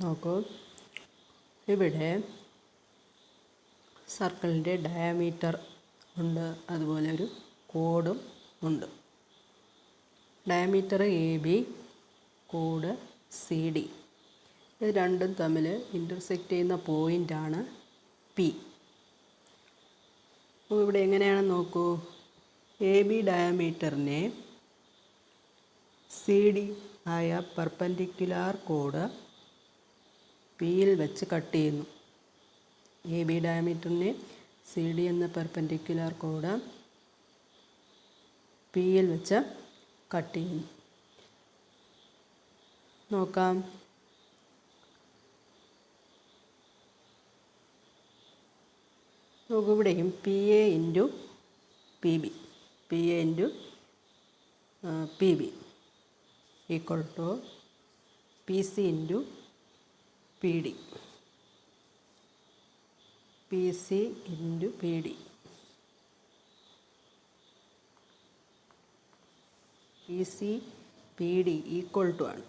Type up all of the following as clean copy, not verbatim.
നോക്കൂ, ഇവിടെ സർക്കിളിൻ്റെ ഡയമീറ്റർ ഉണ്ട്, അതുപോലെ ഒരു കോഡും ഉണ്ട്. Diameter AB, code CD. ഇത് രണ്ടും തമ്മിൽ ഇൻ്റർസെക്റ്റ് ചെയ്യുന്ന പോയിൻ്റാണ് P. അപ്പോൾ ഇവിടെ എങ്ങനെയാണെന്ന് നോക്കൂ. AB ഡയമീറ്ററിനെ CD ആയ പെർപെൻഡിക്കുലാർ കോഡ് Pയിൽ വെച്ച് കട്ട് ചെയ്യുന്നു. AB ഡയമീറ്ററിനെ CD എന്ന പെർപെൻഡിക്കുലാർ കോഡ് Pയിൽ വെച്ച് കട്ട് ചെയ്യുന്നു. നോക്കാം. നോക്കൂ, ഇവിടെയും PA into PB, PA into PB equal to PC into PD, PC into PD. PC PD equal to ആണ്.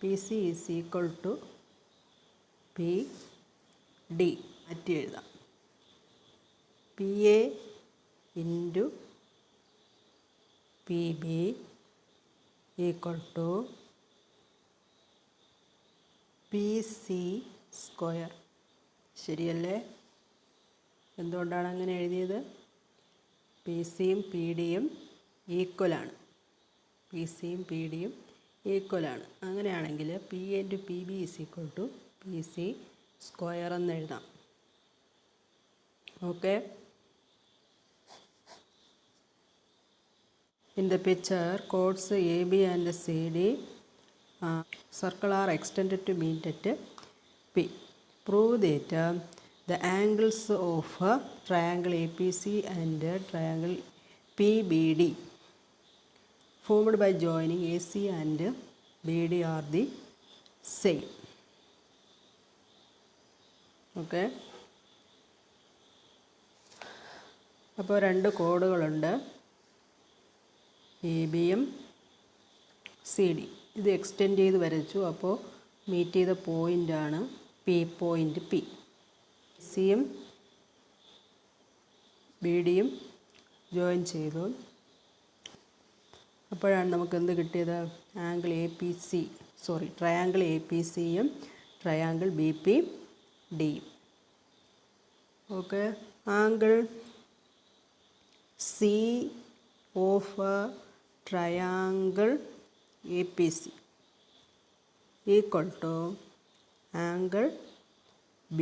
PC is equal to PD. മാറ്റി എഴുതാം. PA into PB equal to PC square. ശരിയല്ലേ? എന്തുകൊണ്ടാണ് അങ്ങനെ എഴുതിയത്? PCയും PDയും ഈക്വലാണ്. PCയും PDയും ഈക്വലാണ്. അങ്ങനെയാണെങ്കിൽ PA into PB is equal to PC square എന്ന് എഴുതാം. Okay. In the picture, chords AB and CD circle are extended to meet at P. Prove that the angles of triangle APC and triangle PBD formed by joining AC and BD are the same. Okay. അപ്പോൾ രണ്ട് കോഡുകളുണ്ട്, ABയും CD. ഇത് extend ചെയ്ത് വരച്ചു. അപ്പോൾ meet ചെയ്ത പോയിൻ്റാണ് point P. സിയും BDയും join ചെയ്തു. അപ്പോഴാണ് നമുക്ക് എന്ത് കിട്ടിയത്? ട്രയാങ്കിൾ APCയും ട്രയാങ്കിൾ BPDയും. Okay. Angle C of triangle APC equal to angle B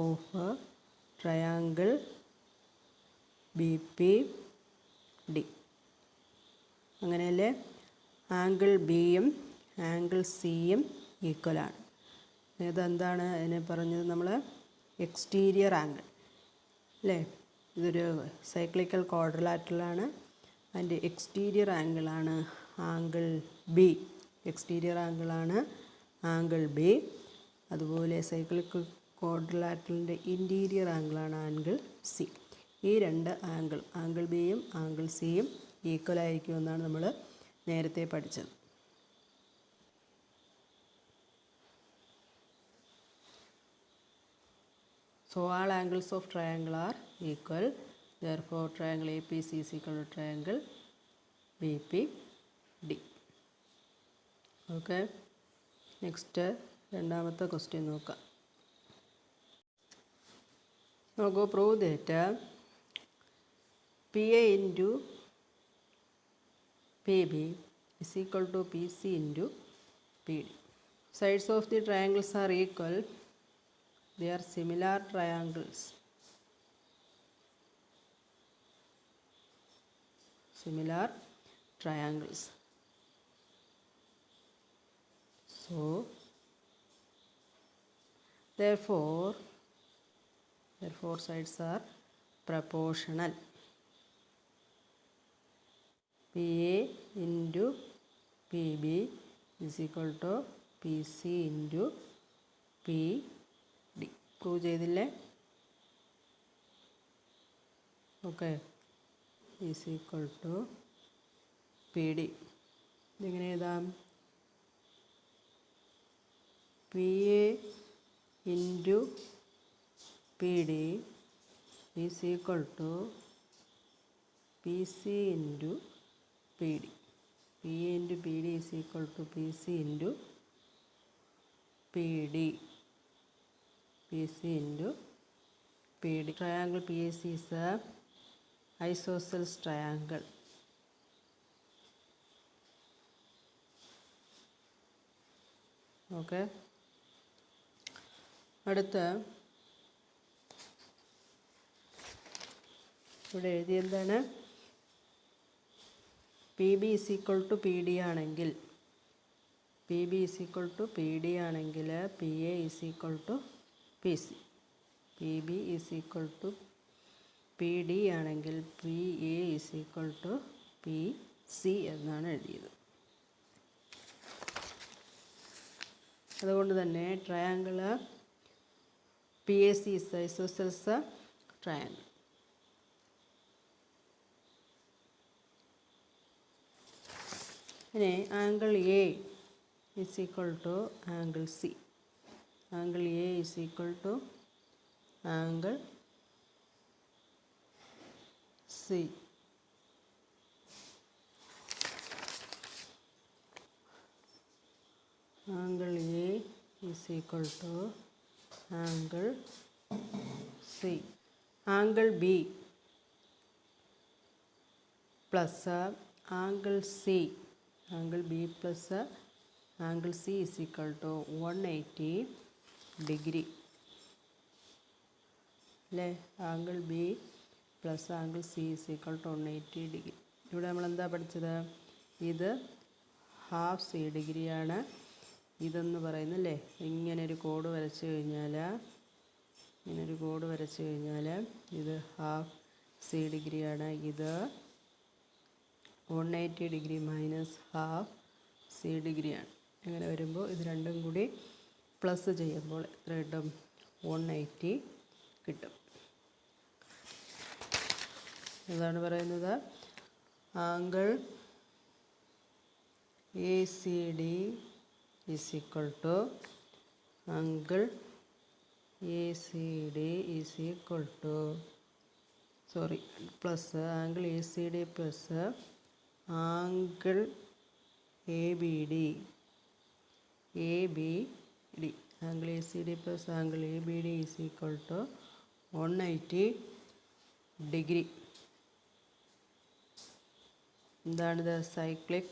of triangle BPD. അങ്ങനെയല്ലേ? ആംഗിൾ Bയും ആംഗിൾ Cയും ഈക്വലാണ്. ഇതെന്താണ് അതിനെ പറഞ്ഞത്? നമ്മൾ എക്സ്റ്റീരിയർ ആംഗിൾ അല്ലേ? ഇതൊരു സൈക്ലിക്കൽ ക്വാഡ്രിലാറ്ററലാണ്. അതിൻ്റെ എക്സ്റ്റീരിയർ ആംഗിളാണ് ആംഗിൾ B. എക്സ്റ്റീരിയർ ആംഗിളാണ് ആംഗിൾ B. അതുപോലെ സൈക്ലിക്കൽ ക്വാഡ്രിലാറ്ററലിൻ്റെ ഇൻറ്റീരിയർ ആംഗിളാണ് ആംഗിൾ C. ഈ രണ്ട് ആംഗിൾ Bയും ആംഗിൾ Cയും ഈക്വൽ ആയിരിക്കുമെന്നാണ് നമ്മൾ നേരത്തെ പഠിച്ചത്. So all angles of triangle are equal. Therefore, triangle APC is equal to triangle BPD. Okay. Next, രണ്ടാമത്തെ ക്വസ്റ്റ്യൻ നോക്കാം. നോക്കൂ, prove that PA into PB is equal to PC into PD. Sides of the triangles are equal. They are similar triangles. Similar triangles. So, therefore sides are proportional. PA into PB is equal to PC into PD. Prove ചെയ്തില്ലേ? Okay. Is equal to PD. ഇതിങ്ങനെ എഴുതാം. P A into P D is equal to P C into P D. P A into P D is equal to P C into P D. P C into P D. Triangle P A C is a isosceles triangle. Okay, അടുത്ത ഇവിടെ എഴുതി എന്താണ്? P B is equal to P D ആണെങ്കിൽ, P B is equal to P D ആണെങ്കിൽ P A is equal to P C. P B is equal to P D ആണെങ്കിൽ P A is equal to P C എന്നാണ് എഴുതിയത്. അതുകൊണ്ട് തന്നെ triangle P A C is isosceles triangle. ഇനി angle A is equal to angle C. Angle A is equal to angle C. Angle A is equal to angle C. Angle B plus angle C. Angle B plus angle C is equal to 180 degree അല്ലേ? Angle B plus angle C is equal to 180 degree. ഇവിടെ നമ്മൾ എന്താ പഠിച്ചത്? ഇത് half C ഡിഗ്രിയാണ്. ഇതെന്ന് പറയുന്നല്ലേ, ഇങ്ങനൊരു code വരച്ച് കഴിഞ്ഞാൽ, ഇങ്ങനൊരു കോഡ് വരച്ച് കഴിഞ്ഞാൽ ഇത് ഹാഫ് സി ഡിഗ്രിയാണ്. ഇത് 180 ഡിഗ്രി മൈനസ് ഹാഫ് സി ഡിഗ്രിയാണ്. അങ്ങനെ വരുമ്പോൾ ഇത് രണ്ടും കൂടി പ്ലസ് ചെയ്യുമ്പോൾ എത്ര കിട്ടും? 180 കിട്ടും. ഇതാണ് പറയുന്നത് angle A C D is equal to angle A C D is equal to plus angle A C D plus angle A B D. A B D angle A C D plus angle A B D is equal to 180 degree. എന്താണിത്? Cyclic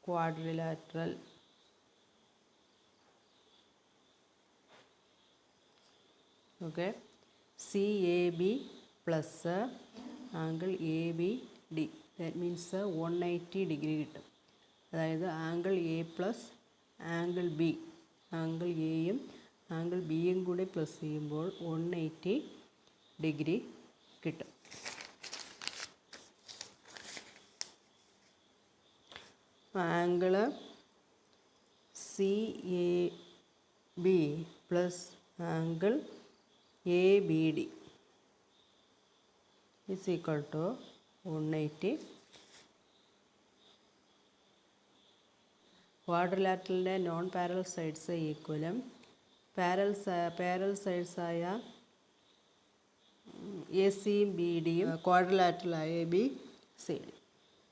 quadrilateral. Okay, C A B plus angle A B D, that means 180 degree കിട്ടും. അതായത് angle A plus angle B, angle എയും angle ബിയും കൂടി plus ചെയ്യുമ്പോൾ 180 degree കിട്ടും. Angle C A B plus angle A B D is equal to 180. ക്വാഡ്രിലാറ്ററലിൻ്റെ non parallel sides ഈക്വലും parallel സൈഡ്സായ എ സിയും ബി ഡിയും ക്വാഡ്രിലാറ്ററലായ A B C D.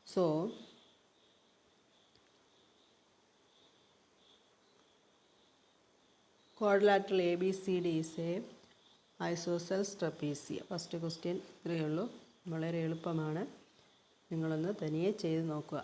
So quadrilateral ABCD is a isosceles trapezium. First question ഇത്രയേ ഉള്ളൂ, വളരെ എളുപ്പമാണ്. നിങ്ങളൊന്ന് തനിയെ ചെയ്ത് നോക്കുക.